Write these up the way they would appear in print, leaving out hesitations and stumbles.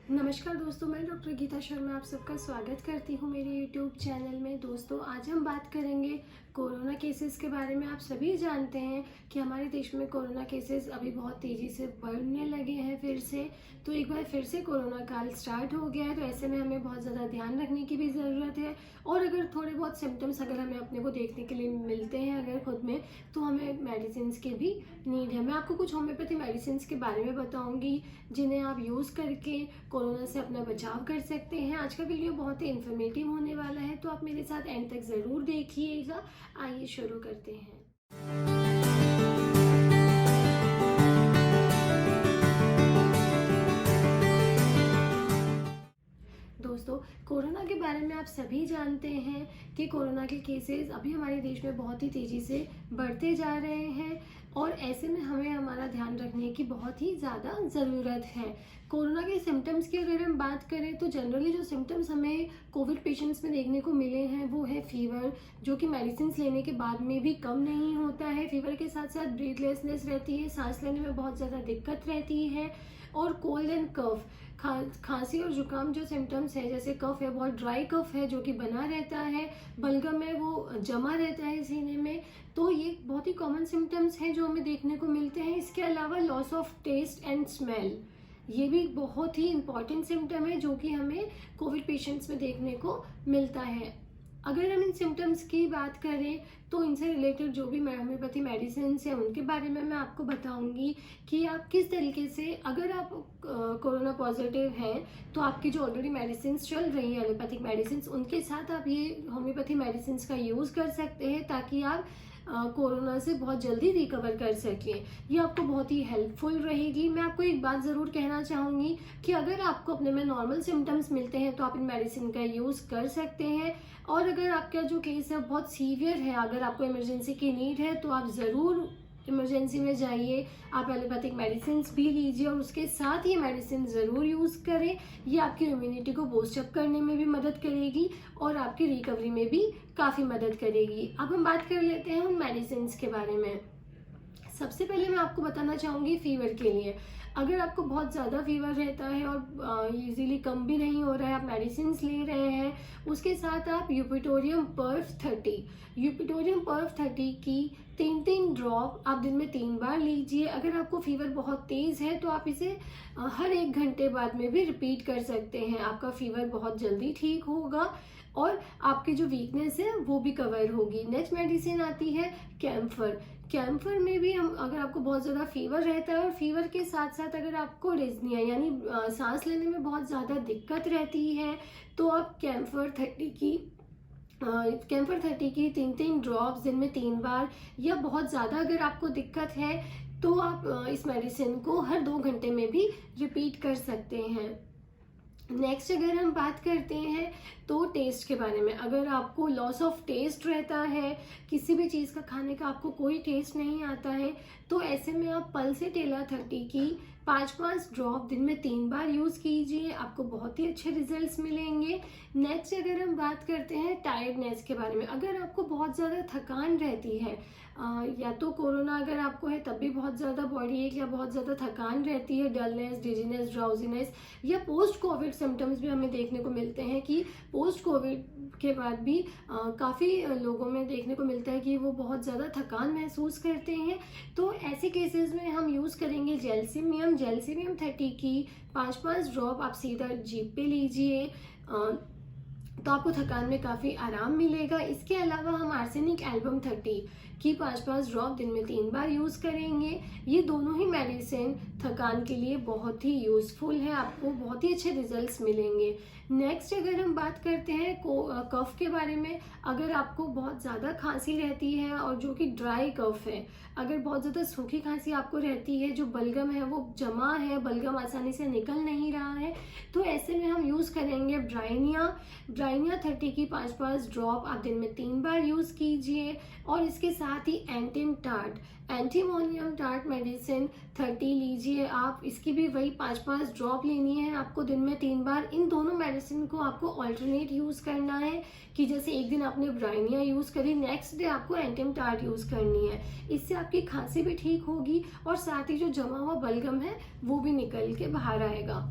नमस्कार दोस्तों, मैं डॉक्टर गीता शर्मा आप सबका स्वागत करती हूँ मेरे यूट्यूब चैनल में। दोस्तों, आज हम बात करेंगे कोरोना केसेस के बारे में। आप सभी जानते हैं कि हमारे देश में कोरोना केसेस अभी बहुत तेज़ी से बढ़ने लगे हैं फिर से। तो एक बार फिर से कोरोना काल स्टार्ट हो गया है, तो ऐसे में हमें बहुत ज़्यादा ध्यान रखने की भी ज़रूरत है। और अगर थोड़े बहुत सिम्टम्स अगर हमें अपने को देखने के लिए मिलते हैं अगर खुद में, तो हमें मेडिसिन की भी नीड है। मैं आपको कुछ होम्योपैथी मेडिसिन के बारे में बताऊँगी जिन्हें आप यूज़ करके कोरोना से अपना बचाव कर सकते हैं। आज का वीडियो बहुत ही इन्फॉर्मेटिव होने वाला है, तो आप मेरे साथ एंड तक ज़रूर देखिएगा। आइए शुरू करते हैं। दोस्तों, कोरोना के बारे में आप सभी जानते हैं कि कोरोना के केसेस अभी हमारे देश में बहुत ही तेज़ी से बढ़ते जा रहे हैं और ऐसे में हमें हमारा ध्यान रखने की बहुत ही ज़्यादा ज़रूरत है। कोरोना के सिम्टम्स की अगर हम बात करें तो जनरली जो सिम्टम्स हमें कोविड पेशेंट्स में देखने को मिले हैं वो है फीवर, जो कि मेडिसिन लेने के बाद में भी कम नहीं होता है। फीवर के साथ साथ ब्रीथलेसनेस रहती है, सांस लेने में बहुत ज़्यादा दिक्कत रहती है और कोल्ड एंड कफ, खांसी और जुकाम जो सिम्टम्स है, जैसे कफ है, बहुत ड्राई कफ है जो कि बना रहता है, बलगम है वो जमा रहता है सीने में। तो ये बहुत ही कॉमन सिम्टम्स हैं जो हमें देखने को मिलते हैं। इसके अलावा loss of taste and smell, ये भी बहुत ही इंपॉर्टेंट सिम्टम है जो कि हमें कोविड पेशेंट्स में देखने को मिलता है। अगर हम इन सिम्टम्स की बात करें तो इनसे रिलेटेड जो भी होम्योपैथी मेडिसिन है उनके बारे में मैं आपको बताऊंगी कि आप किस तरीके से, अगर आप कोरोना पॉजिटिव हैं तो आपकी जो ऑलरेडी मेडिसिन चल रही है एलोपैथिक मेडिसिन, उनके साथ आप ये होम्योपैथी मेडिसिन का यूज़ कर सकते हैं ताकि आप कोरोना से बहुत जल्दी रिकवर कर सकें। ये आपको बहुत ही हेल्पफुल रहेगी। मैं आपको एक बात ज़रूर कहना चाहूँगी कि अगर आपको अपने में नॉर्मल सिम्टम्स मिलते हैं तो आप इन मेडिसिन का यूज़ कर सकते हैं, और अगर आपका जो केस है बहुत सीवियर है, अगर आपको इमरजेंसी की नीड है तो आप ज़रूर इमरजेंसी में जाइए। आप एलोपैथिक मेडिसिन भी लीजिए और उसके साथ ये मेडिसिन ज़रूर यूज़ करें। ये आपकी इम्यूनिटी को बूस्ट अप करने में भी मदद करेगी और आपकी रिकवरी में भी काफ़ी मदद करेगी। अब हम बात कर लेते हैं उन मेडिसिन के बारे में। सबसे पहले मैं आपको बताना चाहूँगी फीवर के लिए। अगर आपको बहुत ज़्यादा फीवर रहता है और इजीली कम भी नहीं हो रहा है, आप मेडिसिन ले रहे हैं, उसके साथ आप यूपिटोरियम पर्फ 30 की 3 ड्रॉप आप दिन में 3 बार लीजिए। अगर आपको फीवर बहुत तेज़ है तो आप इसे हर 1 घंटे बाद में भी रिपीट कर सकते हैं। आपका फीवर बहुत जल्दी ठीक होगा और आपकी जो वीकनेस है वो भी कवर होगी। नेक्स्ट मेडिसिन आती है कैम्फर में भी हम, अगर आपको बहुत ज़्यादा फीवर रहता है और फीवर के साथ साथ अगर आपको डिस्निया यानी सांस लेने में बहुत ज़्यादा दिक्कत रहती है तो आप कैम्फर 30 की 3 ड्रॉप्स दिन में 3 बार, या बहुत ज़्यादा अगर आपको दिक्कत है तो आप इस मेडिसिन को हर 2 घंटे में भी रिपीट कर सकते हैं। नेक्स्ट अगर हम बात करते हैं तो टेस्ट के बारे में। अगर आपको लॉस ऑफ टेस्ट रहता है, किसी भी चीज़ का खाने का आपको कोई टेस्ट नहीं आता है, तो ऐसे में आप पल्सेटेला 30 की 5 ड्रॉप दिन में 3 बार यूज़ कीजिए, आपको बहुत ही अच्छे रिजल्ट्स मिलेंगे। नेक्स्ट अगर हम बात करते हैं टायर्डनेस के बारे में। अगर आपको बहुत ज़्यादा थकान रहती है, या तो कोरोना अगर आपको है तब भी बहुत ज़्यादा बॉडी एक या बहुत ज़्यादा थकान रहती है, डलनेस, डिजीनेस, ड्राउजीनेस, या पोस्ट कोविड सिम्टम्स भी हमें देखने को मिलते हैं कि पोस्ट कोविड के बाद भी काफ़ी लोगों में देखने को मिलता है कि वो बहुत ज़्यादा थकान महसूस करते हैं। तो ऐसे केसेस में हम यूज़ करेंगे जेलसीमियम 30 की 5 ड्रॉप आप सीधा जीभ पे लीजिए, तो आपको थकान में काफ़ी आराम मिलेगा। इसके अलावा हम आर्सेनिक एल्बम 30 की 5 ड्रॉप दिन में 3 बार यूज़ करेंगे। ये दोनों ही मेडिसिन थकान के लिए बहुत ही यूज़फुल है, आपको बहुत ही अच्छे रिजल्ट्स मिलेंगे। नेक्स्ट अगर हम बात करते हैं कफ के बारे में। अगर आपको बहुत ज़्यादा खांसी रहती है और जो कि ड्राई कफ है, अगर बहुत ज़्यादा सूखी खांसी आपको रहती है, जो बलगम है वो जमा है, बलगम आसानी से निकल नहीं रहा है, तो ऐसे में हम यूज़ करेंगे ब्राइनिया 30 की 5 ड्रॉप आप दिन में 3 बार यूज़ कीजिए। और इसके साथ ही एंटीमोनियम टार्ट मेडिसिन 30 लीजिए आप, इसकी भी वही 5 ड्रॉप लेनी है आपको दिन में 3 बार। इन दोनों मेडिसिन को आपको ऑल्टरनेट यूज़ करना है कि जैसे एक दिन आपने ब्राइनिया यूज़ करी, नेक्स्ट डे आपको एंटीम टार्ट यूज़ करनी है। इससे आपकी खांसी भी ठीक होगी और साथ ही जो जमा हुआ बलगम है वो भी निकल के बाहर आएगा।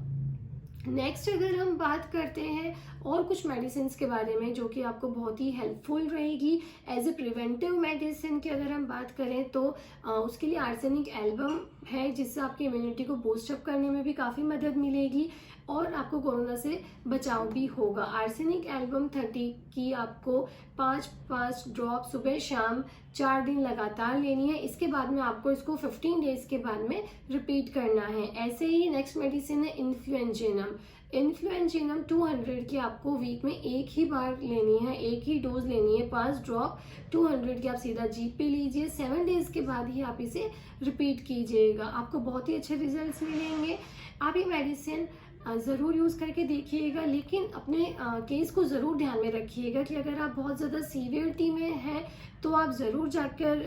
नेक्स्ट अगर हम बात करते हैं और कुछ मेडिसिन के बारे में जो कि आपको बहुत ही हेल्पफुल रहेगी एज ए प्रिवेंटिव मेडिसिन की अगर हम बात करें तो उसके लिए आर्सेनिक एल्बम है, जिससे आपकी इम्यूनिटी को बूस्टअप करने में भी काफ़ी मदद मिलेगी और आपको कोरोना से बचाव भी होगा। आर्सेनिक एल्बम 30 की आपको 5 ड्रॉप सुबह शाम 4 दिन लगातार लेनी है। इसके बाद में आपको इसको 15 डेज के बाद में रिपीट करना है। ऐसे ही नेक्स्ट मेडिसिन है इन्फ्लुएंजिनम। इन्फ्लुएंजिनम 200 की आपको वीक में एक ही बार लेनी है, एक ही डोज लेनी है, 5 ड्रॉप 200 की आप सीधा जीप पे लीजिए। 7 डेज के बाद ही आप इसे रिपीट कीजिएगा, आपको बहुत ही अच्छे रिजल्ट्स मिलेंगे। आप ये मेडिसिन ज़रूर यूज़ करके देखिएगा, लेकिन अपने केस को ज़रूर ध्यान में रखिएगा कि अगर आप बहुत ज़्यादा सीवियरिटी में हैं तो आप ज़रूर जाकर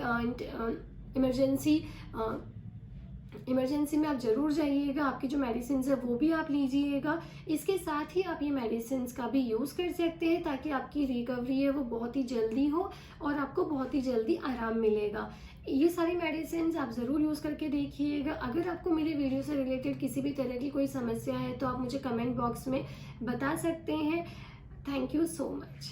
इमरजेंसी में आप ज़रूर जाइएगा। आपकी जो मेडिसिन है वो भी आप लीजिएगा। इसके साथ ही आप ये मेडिसिन का भी यूज़ कर सकते हैं ताकि आपकी रिकवरी है वो बहुत ही जल्दी हो और आपको बहुत ही जल्दी आराम मिलेगा। ये सारी मेडिसिन आप ज़रूर यूज़ करके देखिएगा। अगर आपको मेरे वीडियो से रिलेटेड किसी भी तरह की कोई समस्या है तो आप मुझे कमेंट बॉक्स में बता सकते हैं। Thank you so much.